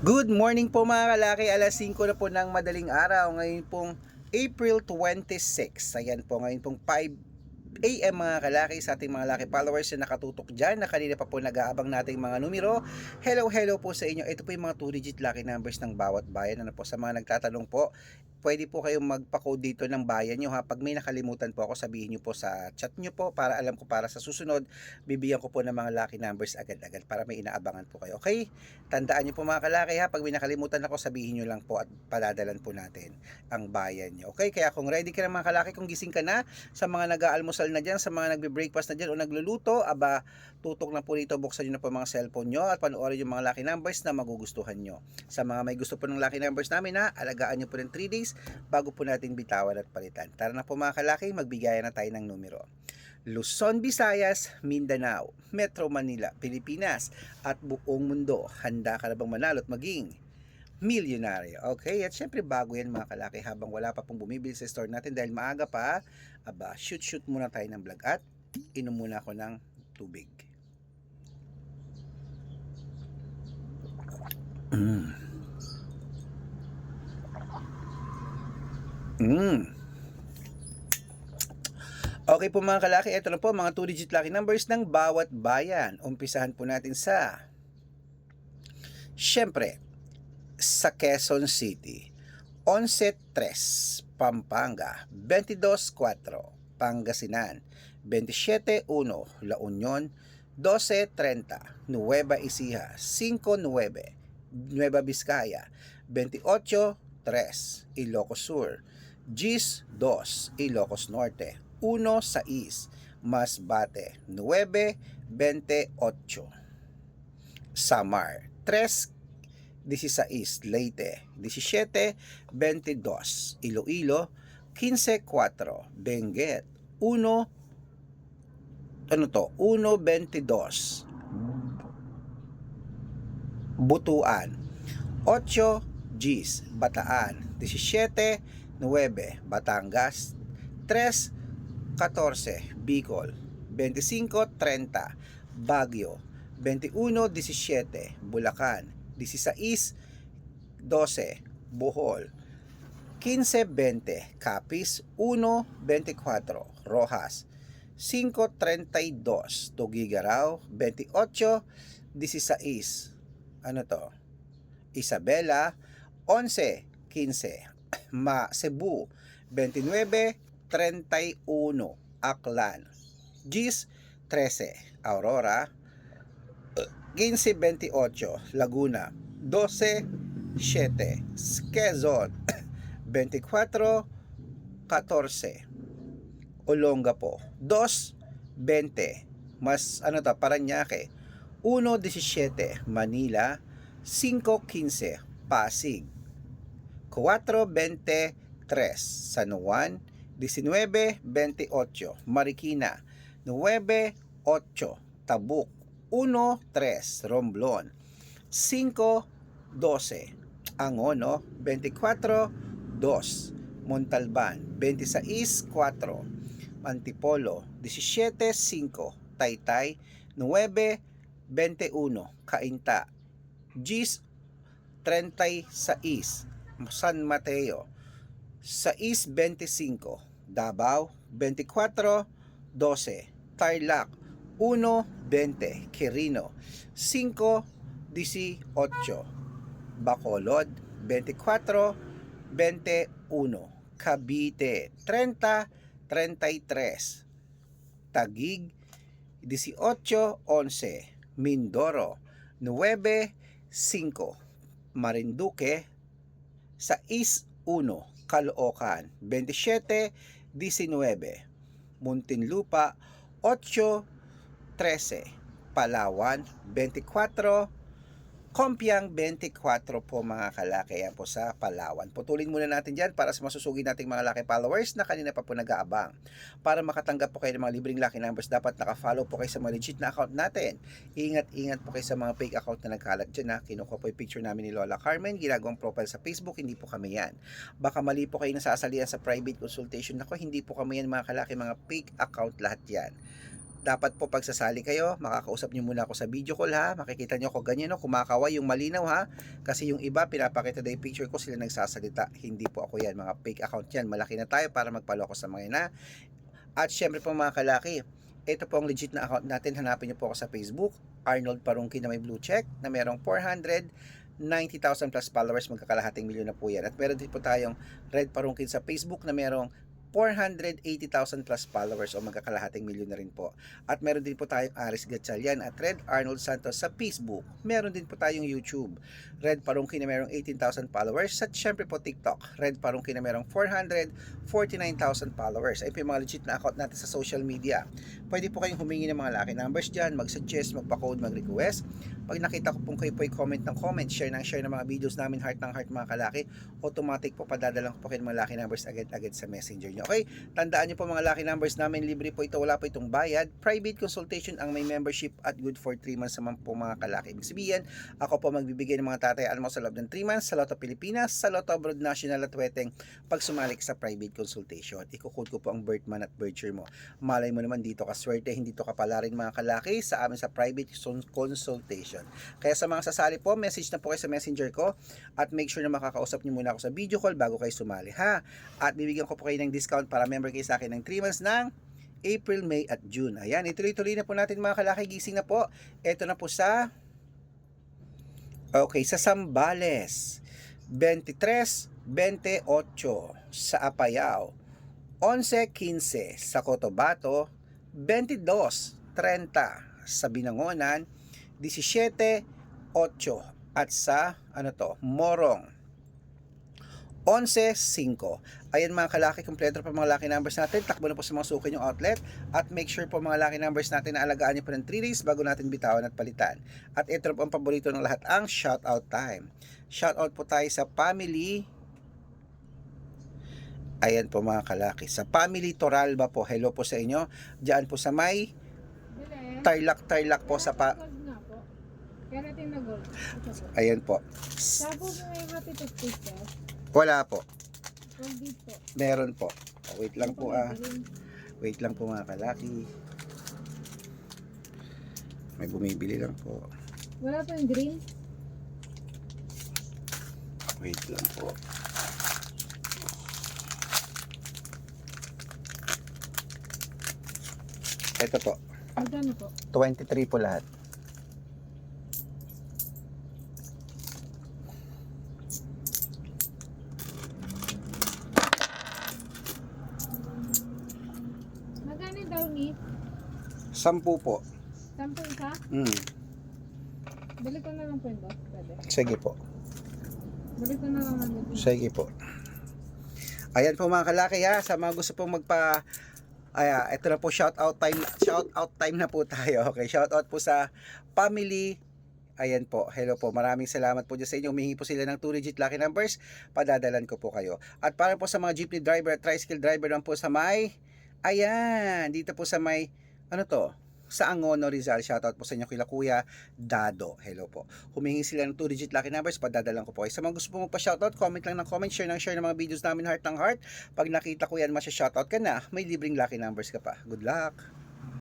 Good morning po mga kalaki, alas 5 na po ng madaling araw, ngayon pong April 26. Ayan po, ngayon pong 5 AM mga kalaki sa ating mga laki followers na nakatutok dyan, na kanina pa po nag-aabang nating mga numero. Hello po sa inyo, ito po yung mga 2-digit lucky numbers ng bawat bayan. Ano po, sa mga nagtatanong po, pwede po kayong magpa-code dito ng bayan nyo ha. Pag may nakalimutan po ako, sabihin nyo po sa chat nyo po para alam ko, para sa susunod bibigyan ko po ng mga lucky numbers agad-agad para may inaabangan po kayo. Okay? Tandaan nyo po mga kalaki ha, pag may nakalimutan ako, sabihin nyo lang po at padadalan po natin ang bayan nyo. Okay? Kaya kung ready ka na mga kalaki, kung gising ka na, sa mga nag-aalmusal na dyan, sa mga nagbe-breakfast na dyan o nagluluto, aba, tutok na po dito, buksan nyo na po mga cellphone nyo at panoorin yung mga lucky numbers na magugustuhan nyo. Sa mga may gusto po ng lucky numbers namin ha, alagaan nyo po ng 3 days bago po natin bitawan at palitan. Tara na po mga kalaki, magbigayan na tayo ng numero. Luzon, Visayas, Mindanao, Metro Manila, Pilipinas, at buong mundo. Handa ka na bang manalo at maging milyonaryo? Okay, at syempre bago yan mga kalaki, habang wala pa pong bumibili sa store natin dahil maaga pa, aba, shoot muna tayo ng vlog at inom muna ako ng tubig. Mm. Okay po mga kalaki, ito na po mga 2-digit lucky numbers ng bawat bayan. Umpisahan po natin sa, syempre, sa Quezon City. 11-3, Pampanga. 22-4, Pangasinan. 27-1, La Union. 12-30, Nueva Ecija. 5-9, Nueva Vizcaya. 28-3, Ilocos Sur. 10-2, Ilocos Norte. 1-6, Masbate. 9-28, Samar. 3-16, Leyte. 17-22, Iloilo. 15-4, Benguet. 1-22, Butuan. 8 Gs, Bataan. 17-9, Batangas. 3-14, Bicol. 25-30, Baguio. 21-17, Bulacan. 16-12, Bohol. 15-20, Capiz. 1-24, Rojas. 5-32, Tuguegarao. 28-16, ano to? Isabela. 11-15, Cebu. 29-31, Aklan. 10-13, Aurora. 15-28, Laguna. 12-7, Quezon. 24-14, Olongapo. 2-20, mas ano to, Paranaque. 1-17, Manila. 5-15, Pasig. 4-23, San Juan. 19-28, Marikina. 9-8, Tabuk. 1-3, Romblon. 5-12, Angono. 24-2, Montalban. 26-4, Antipolo. 17-5, Taytay. 9-21, Cainta. 10-36, San Mateo. 6-25, Davao. 24-12, Tarlac. 1-20, Quirino. 5-18, Bacolod. 24-21, Cavite. 30-33, Taguig. 18-11, Mindoro. 9-5, Marinduque. 6-1, Caloocan. 27-19, Muntinlupa. 8-13, Palawan. 24, Kompiang. 24 po mga kalaki, yan po sa Palawan. Putulin muna natin dyan para sa masusugi nating mga laki followers na kanina pa po nag-aabang. Para makatanggap po kayo ng mga libreng lucky numbers, dapat naka-follow po kayo sa mga legit na account natin. Ingat po kayo sa mga fake account na nagkalat dyan ha. Kinukuha po yung picture namin ni Lola Carmen, ginagawang profile sa Facebook, hindi po kami yan. Baka mali po kayo nasasalihan sa private consultation. Ako, hindi po kami yan mga kalaki, mga fake account lahat yan. dapat po pagsasali kayo, makakausap nyo muna ako sa video call ha. Makikita nyo ako ganyan, no? Kumakaway yung malinaw ha. Kasi yung iba, pinapakita na yung picture ko, sila nagsasalita. Hindi po ako yan, mga fake account yan. Malaki na tayo para magpaloko sa mga na. At syempre po mga kalaki, ito po ang legit na account natin. Hanapin nyo po ako sa Facebook, Arnold Parungki na may blue check, na merong 490,000 plus followers, magkakalahating milyon na po yan. At meron din po tayong Red Parungkin sa Facebook na merong 480,000 plus followers o magkakalahating milyon na rin po. At meron din po tayong Aris Gatchalian at Red Arnold Santos sa Facebook. Meron din po tayong YouTube, Red Parungkin na merong 18,000 followers. At syempre po TikTok, Red Parungkin na merong 449,000 followers. Ay po yung mga legit na account natin sa social media. Pwede po kayong humingi ng mga lucky numbers dyan, mag-suggest, magpa-code, mag-request. Pag nakita ko pong kayo po comment ng comment, share ng mga videos namin, heart ng heart mga kalaki, automatic po padadalang po kayo ng mga lucky numbers agad-agad sa messenger nyo. Okay, tandaan nyo po mga lucky numbers namin, libre po ito, wala po itong bayad. Private consultation ang may membership at good for 3 months naman po mga kalaki. Ibig sabihin, ako po magbibigay ng mga tatayaan mo sa loob ng 3 months sa Lotto Pilipinas, sa Lotto Abroad National at Weteng pag sumalik sa private consultation. Ikukode ko po ang birth month at birth year mo. Malay mo naman dito ka swerte, hindi to kapala rin mga kalaki sa amin sa private consultation. Kaya sa mga sasali po, message na po kayo sa messenger ko at make sure na makakausap nyo muna ako sa video call bago kayo sumali ha. At bibigyan ko po kayo ng discount para member kayo sa akin ng 3 months ng April, May at June. Ayan, ituloy-tuloy na po natin mga kalaki, gising na po. Ito na po sa sa Zambales 23-28 sa Apayao, 11-15 sa Cotabato, 22-30 sa Binangonan, 17-8 at sa Morong 11-5. Ayan mga kalaki, kompleto pa mga lucky numbers natin. Takbo na po sa mga suki yung outlet. At make sure po mga lucky numbers natin na alagaan nyo po ng 3 days bago natin bitawan at palitan. At ito po ang paborito ng lahat, ang shoutout time. Shoutout po tayo sa family. Ayan po mga kalaki, sa family Toralba po. Hello po sa inyo. Diyan po sa may Tarlac po sa Ayan po. Tapos may matitip siya. Wala po. Dito. Meron po. Wait lang po Wait lang po mga kalaki. May bumibili lang po. Wala pa yung green? Wait lang po. Ito po. Magkano po? 23 po lahat. Magkano yung downy? 10 po. 10 isa? Balik ko na lang po yung boss. Pwede. Sige po. Balik ko na lang ang Sige po. Ayan po mga kalaki ha. Sa mga gusto pong ito na po shoutout time. Shoutout time na po tayo. Okay, shoutout po sa family. Ayan po, hello po, maraming salamat po dyan sa inyo. Humingi po sila ng 2-digit lucky numbers, padadalan ko po kayo. At para po sa mga jeepney driver at tricycle driver lang po sa may, ayan, dito po sa may, sa Angono, Rizal. Shoutout po sa inyo kila Kuya Dado. Hello po. Humingi sila ng 2-digit lucky numbers, padadalan ko po kayo. Sa mga gusto po magpa-shoutout, comment lang ng comment, share ng mga videos namin, heart ng heart. Pag nakita ko yan, masya-shoutout ka na, may libreng lucky numbers ka pa. Good luck!